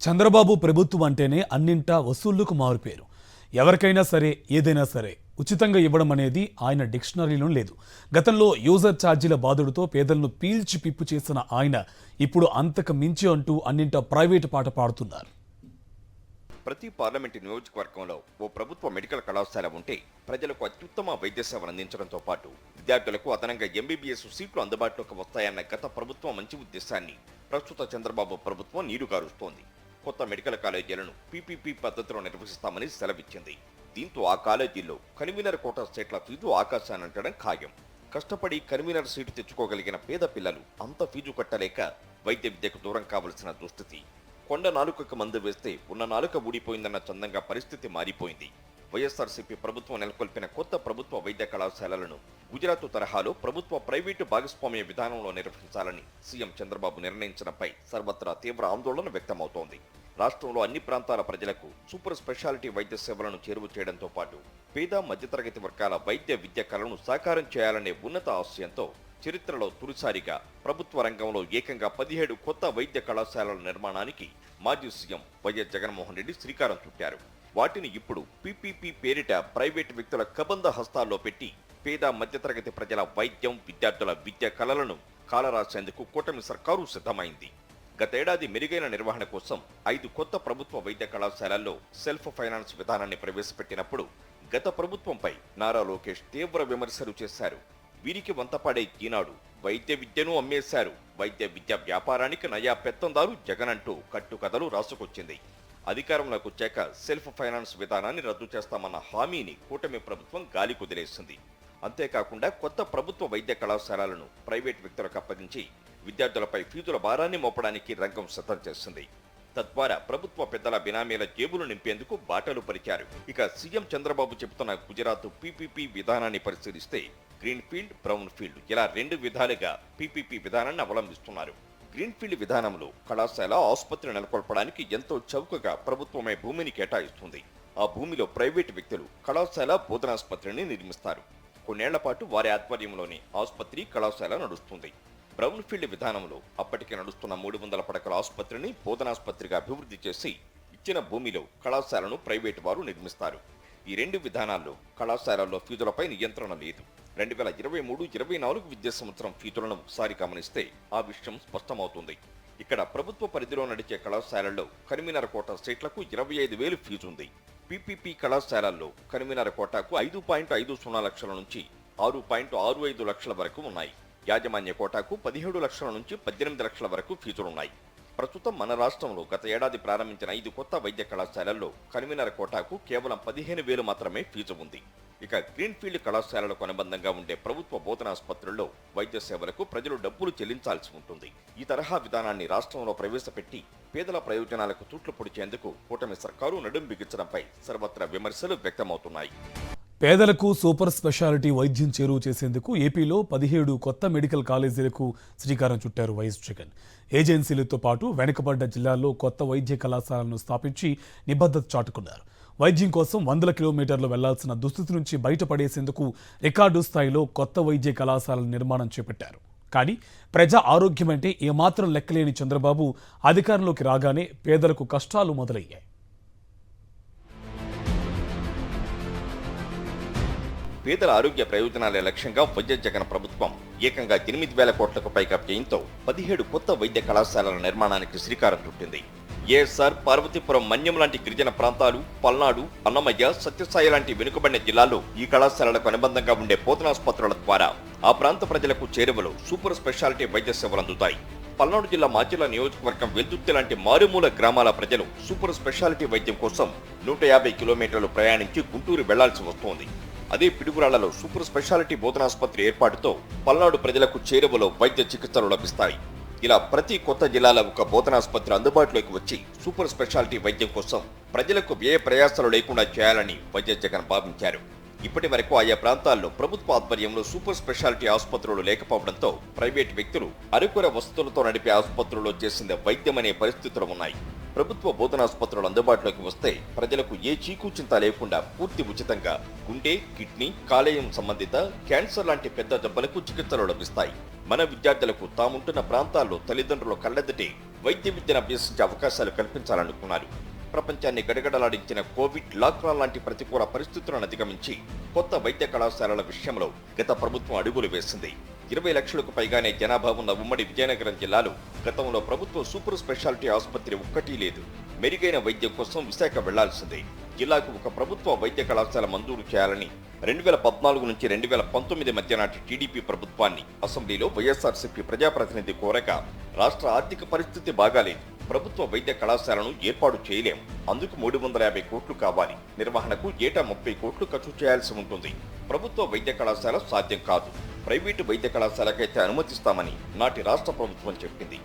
చంద్రబాబు ప్రభుత్వం అంటేనే అన్నింటా వసూళ్లకు మారుపేరు. ఎవరికైనా సరే ఏదైనా సరే ఉచితంగా ఇవ్వడం అనేది ఆయన డిక్షనరీలో లేదు. గతంలో యూజర్ ఛార్జీల బాధుడితో పేదలను పీల్చి పిప్పు చేసిన ఆయన ఇప్పుడు అంతకు మించి అంటూ అన్నింటా ప్రైవేటు పాట పాడుతున్నారు. ప్రతి పార్లమెంటు నియోజకవర్గంలో ఓ ప్రభుత్వ మెడికల్ కళాశాల ఉంటే ప్రజలకు అత్యుత్తమ వైద్య సేవలు అందించడంతో పాటు విద్యార్థులకు అదనంగా ఎంబీబీఎస్ సీట్లు అందుబాటులోకి వస్తాయన్న గత ప్రభుత్వం మంచి ఉద్దేశాన్ని ప్రస్తుత చంద్రబాబు ప్రభుత్వం నీరుగారుస్తోంది. కొత్త మెడికల్ కాలేజీలను పీపీపీ పద్ధతిలో నిర్వహిస్తామని సెలవిచ్చింది. దీంతో ఆ కాలేజీల్లో కన్వీనర్ కోటా సీట్ల ఫీజు ఆకాశానంటడం ఖాయం. కష్టపడి కన్వీనర్ సీటు తెచ్చుకోగలిగిన పేద పిల్లలు అంత ఫీజు కట్టలేక వైద్య విద్యకు దూరం కావలసిన దుస్థితి. కొండ నాలుకకు మందు వేస్తే ఉన్న నాలుక ఊడిపోయిందన్న చందంగా పరిస్థితి మారిపోయింది. వైఎస్ఆర్సీపీ ప్రభుత్వం నెలకొల్పిన కొత్త ప్రభుత్వ వైద్య కళాశాలలను గుజరాత్ తరహాలో ప్రభుత్వ ప్రైవేటు భాగస్వామ్య విధానంలో నిర్వహించాలని సీఎం చంద్రబాబు నిర్ణయించడంపై సర్వత్రా తీవ్ర ఆందోళన వ్యక్తమవుతోంది. రాష్ట్రంలో అన్ని ప్రాంతాల ప్రజలకు సూపర్ స్పెషాలిటీ వైద్య సేవలను చేరువ చేయడంతో పాటు పేద మధ్యతరగతి వర్గాల వైద్య విద్య కళను సాకారం చేయాలనే ఉన్నత ఆశయంతో చరిత్రలో తొలిసారిగా ప్రభుత్వ రంగంలో ఏకంగా 17 కొత్త వైద్య కళాశాలల నిర్మాణానికి మాజీ సీఎం వైఎస్ జగన్మోహన్ రెడ్డి శ్రీకారం చుట్టారు. వాటిని ఇప్పుడు పీపీపీ పేరిట ప్రైవేటు వ్యక్తుల కబంధ హస్తాల్లో పెట్టి పేద మధ్యతరగతి ప్రజల వైద్యం, విద్యార్థుల విద్య కళలను కాలరాసేందుకు కూటమి సర్కారు సిద్ధమైంది. గతేడాది మెరుగైన నిర్వహణ కోసం 5 కొత్త ప్రభుత్వ వైద్య కళాశాలల్లో సెల్ఫ్ ఫైనాన్స్ విధానాన్ని ప్రవేశపెట్టినప్పుడు గత ప్రభుత్వంపై నారా లోకేష్ తీవ్ర విమర్శలు చేశారు. వీరికి వంతపాడే ఈనాడు వైద్య విద్యను అమ్మేశారు, వైద్య విద్య వ్యాపారానికి నయా పెత్తందారు జగన్ అంటూ కట్టుకథలు రాసుకొచ్చింది. అధికారంలోకి వచ్చాక సెల్ఫ్ ఫైనాన్స్ విధానాన్ని రద్దు చేస్తామన్న హామీని కూటమి ప్రభుత్వం గాలి కుదిలేసింది. అంతేకాకుండా కొత్త ప్రభుత్వ వైద్య కళాశాలలను ప్రైవేట్ వ్యక్తులకు అప్పగించి విద్యార్థులపై ఫీజుల భారాన్ని మోపడానికి రంగం సిద్ధం చేసింది. తద్వారా ప్రభుత్వ పెద్దల బినామీల జేబులు నింపేందుకు బాటలు పరిచారు. ఇక సీఎం చంద్రబాబు చెబుతున్న గుజరాత్ పీపీపీ విధానాన్ని పరిశీలిస్తే గ్రీన్ ఫీల్డ్, బ్రౌన్ ఫీల్డ్ ఇలా 2 విధాలుగా పీపీపీ విధానాన్ని అవలంబిస్తున్నారు. గ్రీన్ ఫీల్డ్ విధానంలో కళాశాల, ఆసుపత్రి నెలకొల్పడానికి ఎంతో చౌకగా ప్రభుత్వమే భూమిని కేటాయిస్తుంది. ఆ భూమిలో ప్రైవేటు వ్యక్తులు కళాశాల, బోధనాసుపత్రిని నిర్మిస్తారు. కొన్నేళ్ల పాటు వారి ఆధ్వర్యంలోనే ఆసుపత్రి, కళాశాల నడుస్తుంది. బ్రౌన్ ఫీల్డ్ విధానంలో అప్పటికే నడుస్తున్న 300 పడకల ఆసుపత్రిని బోధనాసుపత్రిగా అభివృద్ధి చేసి ఇచ్చిన భూమిలో కళాశాలను ప్రైవేటు వారు నిర్మిస్తారు. ఈ 2 విధానాల్లో కళాశాలల్లో ఫీజులపై నియంత్రణ లేదు. 2023-24 విద్యా సంవత్సరం ఫీజులను ఒకసారి గమనిస్తే ఆ విషయం స్పష్టమవుతుంది. ఇక్కడ ప్రభుత్వ పరిధిలో నడిచే కళాశాలల్లో కన్వీనర్ కోటా సీట్లకు 25,000 ఫీజు ఉంది. పీపీపీ కళాశాలల్లో కన్వీనర్ కోటాకు 5.50 లక్షల నుంచి 6.65 లక్షల వరకు ఉన్నాయి. యాజమాన్య కోటాకు 17 లక్షల నుంచి 18 లక్షల వరకు ఫీజులున్నాయి. ప్రస్తుతం మన రాష్ట్రంలో గత ఏడాది ప్రారంభించిన 5 కొత్త వైద్య కళాశాలల్లో కన్వీనర్ కోటాకు కేవలం 15,000 మాత్రమే ఫీజు ఉంది. ఇక గ్రీన్ ఫీల్డ్ కళాశాలలకు అనుబంధంగా ఉండే ప్రభుత్వ బోధనాసుపత్రుల్లో వైద్య సేవలకు ప్రజలు డబ్బులు చెల్లించాల్సి ఉంటుంది. ఈ తరహా విధానాన్ని రాష్ట్రంలో ప్రవేశపెట్టి పేదల ప్రయోజనాలకు తూట్లు పొడిచేందుకు కూటమి సర్కారు నడుం బిగించడంపై సర్వత్రా విమర్శలు వ్యక్తమవుతున్నాయి. పేదలకు సూపర్ స్పెషాలిటీ వైద్యం చేరువ చేసేందుకు ఏపీలో 17 కొత్త మెడికల్ కాలేజీలకు శ్రీకారం చుట్టారు వైఎస్ జగన్. ఏజెన్సీలతో పాటు వెనుకబడ్డ జిల్లాల్లో కొత్త వైద్య కళాశాలను స్థాపించి నిబద్ధత చాటుకున్నారు. వైద్యం కోసం 100 కిలోమీటర్లు వెళ్లాల్సిన దుస్థితి నుంచి బయటపడేసేందుకు రికార్డు స్థాయిలో కొత్త వైద్య కళాశాలల నిర్మాణం చేపట్టారు. కానీ ప్రజా ఆరోగ్యం అంటే ఏమాత్రం లెక్కలేని చంద్రబాబు అధికారంలోకి రాగానే పేదలకు కష్టాలు మొదలయ్యాయి. పేదల ఆరోగ్య ప్రయోజనాలే లక్ష్యంగా వైఎస్ జగన్ ప్రభుత్వం ఏకంగా 8,000 కోట్లకు పైగా వ్యయంతో 17 కొత్త వైద్య కళాశాలల నిర్మాణానికి శ్రీకారం చుట్టింది. ఏఎస్ఆర్, పార్వతీపురం, మన్యం లాంటి గిరిజన ప్రాంతాలు, పల్నాడు, అన్నమయ్య, సత్యసాయి లాంటి వెనుకబడిన జిల్లాల్లో ఈ కళాశాలలకు అనుబంధంగా ఉండే బోధనాసుపత్రుల ద్వారా ఆ ప్రాంత ప్రజలకు చేరువలో సూపర్ స్పెషాలిటీ వైద్య సేవలు అందుతాయి. పల్నాడు జిల్లా మాచిల నియోజకవర్గం వెల్దుర్తి లాంటి మారుమూల గ్రామాల ప్రజలు సూపర్ స్పెషాలిటీ వైద్యం కోసం 150 కిలోమీటర్లు ప్రయాణించి గుంటూరు వెళ్లాల్సి వస్తోంది. అదే పిడుగురాళ్లలో సూపర్ స్పెషాలిటీ బోధనాసుపత్రి ఏర్పాటుతో పల్నాడు ప్రజలకు చేరువలో వైద్య చికిత్సలు లభిస్తాయి. ఇలా ప్రతి కొత్త జిల్లాలో ఒక బోధనాసుపత్రి అందుబాటులోకి వచ్చి సూపర్ స్పెషాలిటీ వైద్యం కోసం ప్రజలకు వ్యయ ప్రయాసాలు లేకుండా చేయాలని వైఎస్ జగన్ భావించారు. ఇప్పటి వరకు ఆయా ప్రాంతాల్లో ప్రభుత్వ ఆధ్వర్యంలో సూపర్ స్పెషాలిటీ ఆసుపత్రులు లేకపోవడంతో ప్రైవేట్ వ్యక్తులు అరకొర వసతులతో నడిపే ఆసుపత్రుల్లో చేసిన వైద్యం అనే పరిస్థితులు ఉన్నాయి. ప్రభుత్వ బోధనాసుపత్రులు అందుబాటులోకి వస్తే ప్రజలకు ఏ చీకూచింత లేకుండా పూర్తి ఉచితంగా గుండె, కిడ్నీ, కాలేయం సంబంధిత క్యాన్సర్ లాంటి పెద్ద జబ్బులకు చికిత్సలు లభిస్తాయి. మన విద్యార్థులకు తాముంటున్న ప్రాంతాల్లో తల్లిదండ్రుల కళ్లెదుటే వైద్య విద్యను అభ్యసించే అవకాశాలు కల్పించాలనుకున్నారు. ప్రపంచాన్ని గడగడలాడించిన కోవిడ్, లాక్డౌన్ లాంటి ప్రతికూల పరిస్థితులను అధిగమించి కొత్త వైద్య కళాశాలల విషయంలో గత ప్రభుత్వం అడుగులు వేసింది. 20 లక్షలకు పైగానే జనాభా ఉన్న ఉమ్మడి విజయనగరం జిల్లాలో గతంలో ప్రభుత్వ సూపర్ స్పెషాలిటీ ఆసుపత్రి ఒక్కటీ లేదు. మెరుగైన వైద్యం కోసం విశాఖ వెళ్లాల్సిందే. జిల్లాకు ఒక ప్రభుత్వ వైద్య కళాశాల మంజూరు చేయాలని 2014 నుంచి 2019 మధ్య నాటి టీడీపీ ప్రభుత్వాన్ని అసెంబ్లీలో వైఎస్ఆర్సీపీ ప్రజాప్రతినిధి కోరగా రాష్ట్ర ఆర్థిక పరిస్థితి బాగాలేదు, ప్రభుత్వ వైద్య కళాశాలను ఏర్పాటు చేయలేం, అందుకు 350 కోట్లు కావాలి, నిర్వహణకు ఏటా 30 కోట్లు ఖర్చు చేయాల్సి ఉంటుంది, ప్రభుత్వ వైద్య కళాశాల సాధ్యం కాదు, ప్రైవేటు వైద్య కళాశాలకైతే అనుమతిస్తామని నాటి రాష్ట్ర ప్రభుత్వం చెప్పింది.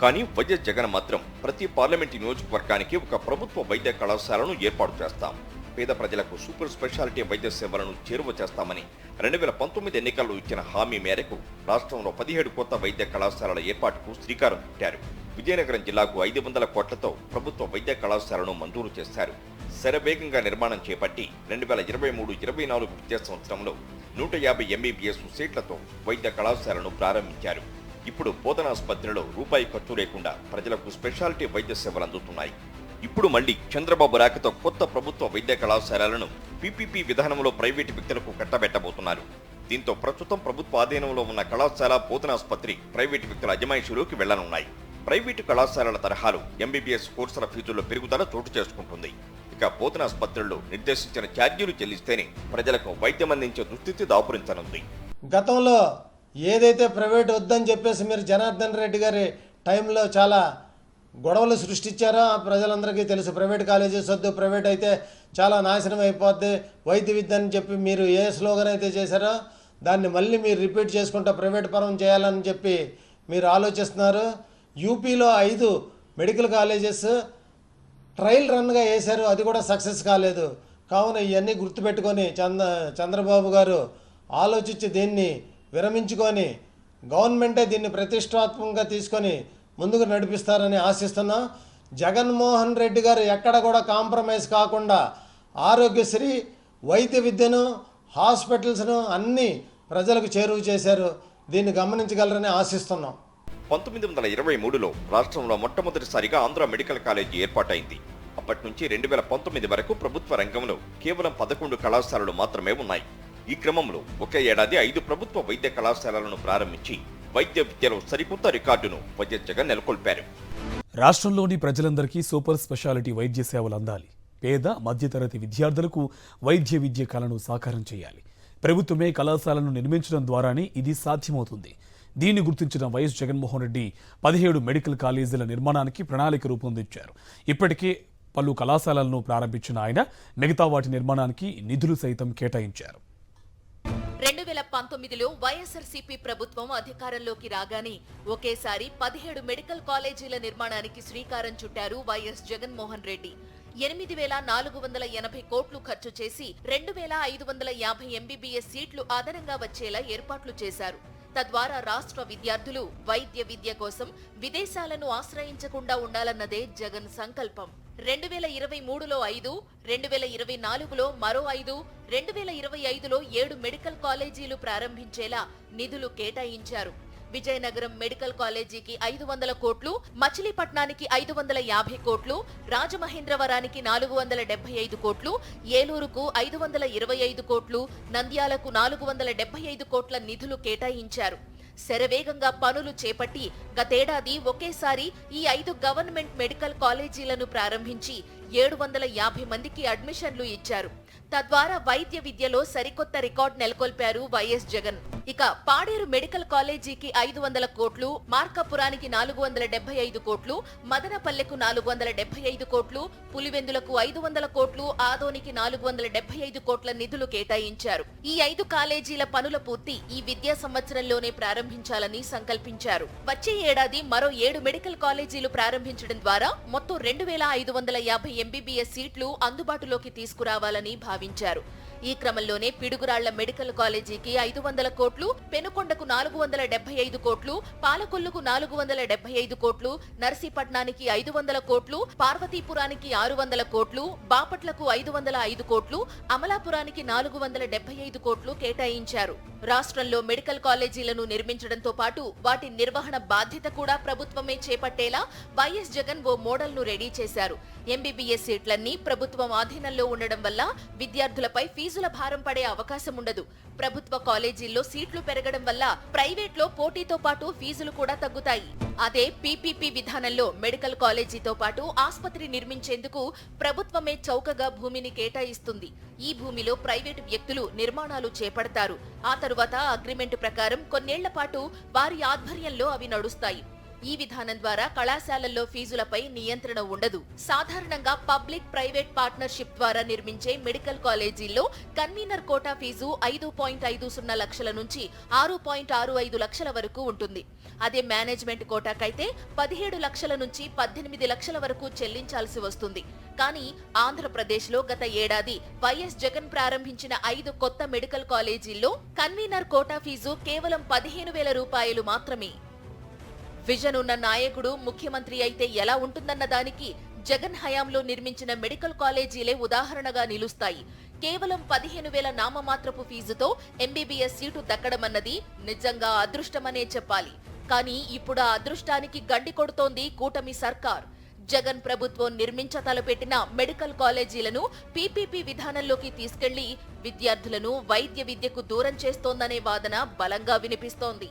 కానీ వైఎస్ జగన్ మాత్రం ప్రతి పార్లమెంటు నియోజకవర్గానికి ఒక ప్రభుత్వ వైద్య కళాశాలను ఏర్పాటు చేస్తాం, పేద ప్రజలకు సూపర్ స్పెషాలిటీ వైద్య సేవలను చేరువ చేస్తామని 2019 ఎన్నికల్లో ఇచ్చిన హామీ మేరకు రాష్ట్రంలో 17 కొత్త వైద్య కళాశాలల ఏర్పాటుకు శ్రీకారం చుట్టారు. విజయనగరం జిల్లాకు 500 కోట్లతో ప్రభుత్వ వైద్య కళాశాలను మంజూరు చేశారు. శరవేగంగా నిర్మాణం చేపట్టి 2023-24 విద్యా సంవత్సరంలో 150 ఎంబీబీఎస్ సీట్లతో వైద్య కళాశాలను ప్రారంభించారు. ఇప్పుడు బోధనాసుపత్రిలో రూపాయి ఖర్చు లేకుండా ప్రజలకు స్పెషాలిటీ వైద్య సేవలు అందుతున్నాయి. ఇప్పుడు మళ్లీ చంద్రబాబు రాకతో కొత్త ప్రభుత్వ వైద్య కళాశాలలను పీపీపీ విధానంలో ప్రైవేటు వ్యక్తులకు కట్టబెట్టబోతున్నారు. దీంతో ప్రస్తుతం ప్రభుత్వ ఆధీనంలో ఉన్న కళాశాల, బోధనాసుపత్రి ప్రైవేటు వ్యక్తుల అజమాయిషీలోకి వెళ్లనున్నాయి. ప్రైవేటు కళాశాలల తరహాలో ఎంబీబీఎస్ కోర్సుల ఫీజుల్లో పెరుగుదల చోటు చేసుకుంటుంది. ఇక బోధనాసుపత్రుల్లో నిర్దేశించిన ఛార్జీలు చెల్లిస్తేనే ప్రజలకు వైద్యం అందించే దుస్థితి దాపురించనుంది. గతంలో ఏదైతే ప్రైవేట్ వద్దని చెప్పేసి మీరు జనార్దన్ రెడ్డి గారి టైంలో చాలా గొడవలు సృష్టించారో ప్రజలందరికీ తెలుసు. ప్రైవేట్ కాలేజెస్ వద్దు, ప్రైవేట్ అయితే చాలా నాశనం అయిపోద్ది వైద్య విద్య అని చెప్పి మీరు ఏ స్లోగన్ అయితే చేశారో దాన్ని మళ్ళీ మీరు రిపీట్ చేసుకుంటూ ప్రైవేట్ పరం చేయాలని చెప్పి మీరు ఆలోచిస్తున్నారు. యూపీలో 5 మెడికల్ కాలేజెస్ ట్రయల్ రన్గా వేశారు, అది కూడా సక్సెస్ కాలేదు. కావున ఇవన్నీ గుర్తుపెట్టుకొని చంద్రబాబు గారు ఆలోచించి దీన్ని విరమించుకొని గవర్నమెంటే దీన్ని ప్రతిష్టాత్మకంగా తీసుకొని ముందుకు నడిపిస్తారని ఆశిస్తున్నాం. జగన్మోహన్ రెడ్డి గారు ఎక్కడ కూడా కాంప్రమైజ్ కాకుండా ఆరోగ్యశ్రీ, వైద్య విద్యను, హాస్పిటల్స్ను అన్నీ ప్రజలకు చేరువ చేశారు. దీన్ని గమనించగలరని ఆశిస్తున్నాం. 1923లో రాష్ట్రంలో మొట్టమొదటిసారిగా ఆంధ్ర మెడికల్ కాలేజీ ఏర్పాటైంది. అప్పటి నుంచి 2019 వరకు ప్రభుత్వ రంగంలో కేవలం 11 కళాశాలలు మాత్రమే ఉన్నాయి. ఈ క్రమంలో ఒకే ఏడాది 5 ప్రభుత్వ వైద్య కళాశాలలను ప్రారంభించి వైద్య విద్యలో సరికొత్త రికార్డును వైఎస్ జగన్ నెలకొల్పారు. రాష్ట్రంలోని ప్రజలందరికీ సూపర్ స్పెషాలిటీ వైద్య సేవలు అందాలి. పేద, మధ్యతరగతి విద్యార్థులకు వైద్య విద్య కళను సాకారం చేయాలి. ప్రభుత్వమే కళాశాలను నిర్మించడం ద్వారానే ఇది సాధ్యమవుతుంది. దీన్ని గుర్తించిన వైఎస్ జగన్మోహన్ రెడ్డి 17 మెడికల్ కాలేజీల నిర్మాణానికి ప్రణాళిక రూపొందించారు. ఇప్పటికే పలు కళాశాలలను ప్రారంభించిన ఆయన మిగతా వాటి నిర్మాణానికి నిధులు సైతం కేటాయించారు. 2019లో వైఎస్ఆర్సీపీ ప్రభుత్వం అధికారంలోకి రాగానే ఒకేసారి 17 మెడికల్ కాలేజీల నిర్మాణానికి శ్రీకారం చుట్టారు వైఎస్ జగన్మోహన్ రెడ్డి. 8,480 కోట్లు ఖర్చు చేసి 2,550 ఎంబీబీఎస్ సీట్లు అదనంగా వచ్చేలా ఏర్పాట్లు చేశారు. తద్వారా రాష్ట్ర విద్యార్థులు వైద్య విద్య కోసం విదేశాలను ఆశ్రయించకుండా ఉండాలన్నదే జగన్ సంకల్పం. 2023లో 5, 2024లో మరో 5, 2025లో 7 మెడికల్ కాలేజీలు ప్రారంభించేలా నిధులు కేటాయించారు. విజయనగరం మెడికల్ కాలేజీకి 500 కోట్లు, మచిలీపట్నానికి 550 కోట్లు, రాజమహేంద్రవరానికి 475 కోట్లు, ఏలూరుకు 525 కోట్లు, నంద్యాలకు 475 కోట్ల నిధులు కేటాయించారు. శరవేగంగా పనులు చేపట్టి గతేడాది ఒకేసారి ఈ 5 గవర్నమెంట్ మెడికల్ కాలేజీలను ప్రారంభించి 750 మందికి అడ్మిషన్లు ఇచ్చారు. తద్వారా వైద్య విద్యలో సరికొత్త రికార్డు నెలకొల్పారు వైఎస్ జగన్. ఇక పాడేరు మెడికల్ కాలేజీకి 500 కోట్లు, మార్కాపురానికి 475 కోట్లు, మదనపల్లెకు 475 కోట్లు, పులివెందులకు 500 కోట్లు, ఆదోనికి 475 కోట్ల నిధులు కేటాయించారు. ఈ 5 కాలేజీల పనుల పూర్తి ఈ విద్యా సంవత్సరంలోనే ప్రారంభించాలని సంకల్పించారు. వచ్చే ఏడాది మరో 7 మెడికల్ కాలేజీలు ప్రారంభించడం ద్వారా మొత్తం 2,550 ఎంబీబీఎస్ సీట్లు అందుబాటులోకి తీసుకురావాలని భావించారు. ఈ క్రమంలోనే పిడుగురాళ్ల మెడికల్ కాలేజీకి 500 కోట్లు, పెనుకొండకు 475 కోట్లు, పాలకొల్లుకు 475 కోట్లు, నర్సీపట్నానికి 500 కోట్లు, పార్వతీపురానికి 600 కోట్లు, బాపట్లకు 505 కోట్లు, అమలాపురానికి 475 కోట్లు కేటాయించారు. రాష్ట్రంలో మెడికల్ కాలేజీలను నిర్మించడంతో పాటు వాటి నిర్వహణ బాధ్యత కూడా ప్రభుత్వమే చేపట్టేలా వైఎస్ జగన్ ఓ మోడల్ ను రెడీ చేశారు. ఎంబీబీఎస్ సీట్లన్నీ ప్రభుత్వం ఆధీనంలో ఉండడం వల్ల విద్యార్థులపై ఫీజుల భారం పడే అవకాశం ఉండదు. ప్రభుత్వ కాలేజీల్లో సీట్లు పెరగడం వల్ల ప్రైవేట్లో పోటీతో పాటు ఫీజులు కూడా తగ్గుతాయి. అదే పీపీపీ విధానంలో మెడికల్ కాలేజీతో పాటు ఆసుపత్రి నిర్మించేందుకు ప్రభుత్వమే చౌకగా భూమిని కేటాయిస్తుంది. ఈ భూమిలో ప్రైవేటు వ్యక్తులు నిర్మాణాలు చేపడతారు. ఆ తరువాత అగ్రిమెంట్ ప్రకారం కొన్నేళ్ల పాటు వారి ఆధ్వర్యంలో అవి నడుస్తాయి. ఈ విధానం ద్వారా కళాశాలల్లో ఫీజులపై నియంత్రణ ఉండదు. సాధారణంగా పబ్లిక్ ప్రైవేట్ పార్ట్నర్షిప్ ద్వారా నిర్మించే మెడికల్ కాలేజీల్లో కన్వీనర్ కోటా ఫీజు 5.50 లక్షల నుంచి 6.65 లక్షల వరకు ఉంటుంది. అదే మేనేజ్మెంట్ కోటాకైతే 17 లక్షల నుంచి 18 లక్షల వరకు చెల్లించాల్సి వస్తుంది. కానీ ఆంధ్రప్రదేశ్లో గత ఏడాది వైఎస్ జగన్ ప్రారంభించిన 5 కొత్త మెడికల్ కాలేజీల్లో కన్వీనర్ కోటా ఫీజు కేవలం 15,000 రూపాయలు మాత్రమే. విజన్ ఉన్న నాయకుడు ముఖ్యమంత్రి అయితే ఎలా ఉంటుందన్న దానికి జగన్ హయాంలో నిర్మించిన మెడికల్ కాలేజీలే ఉదాహరణగా నిలుస్తాయి. కేవలం 15,000 నామమాత్రపు ఫీజుతో ఎంబీబీఎస్ సీటు దక్కడమన్నది నిజంగా అదృష్టమనే చెప్పాలి. కానీ ఇప్పుడు ఆ అదృష్టానికి గండి కొడుతోంది కూటమి సర్కార్. జగన్ ప్రభుత్వం నిర్మించ తలపెట్టిన మెడికల్ కాలేజీలను పీపీపీ విధానంలోకి తీసుకెళ్లి విద్యార్థులను వైద్య విద్యకు దూరం చేస్తోందనే వాదన బలంగా వినిపిస్తోంది.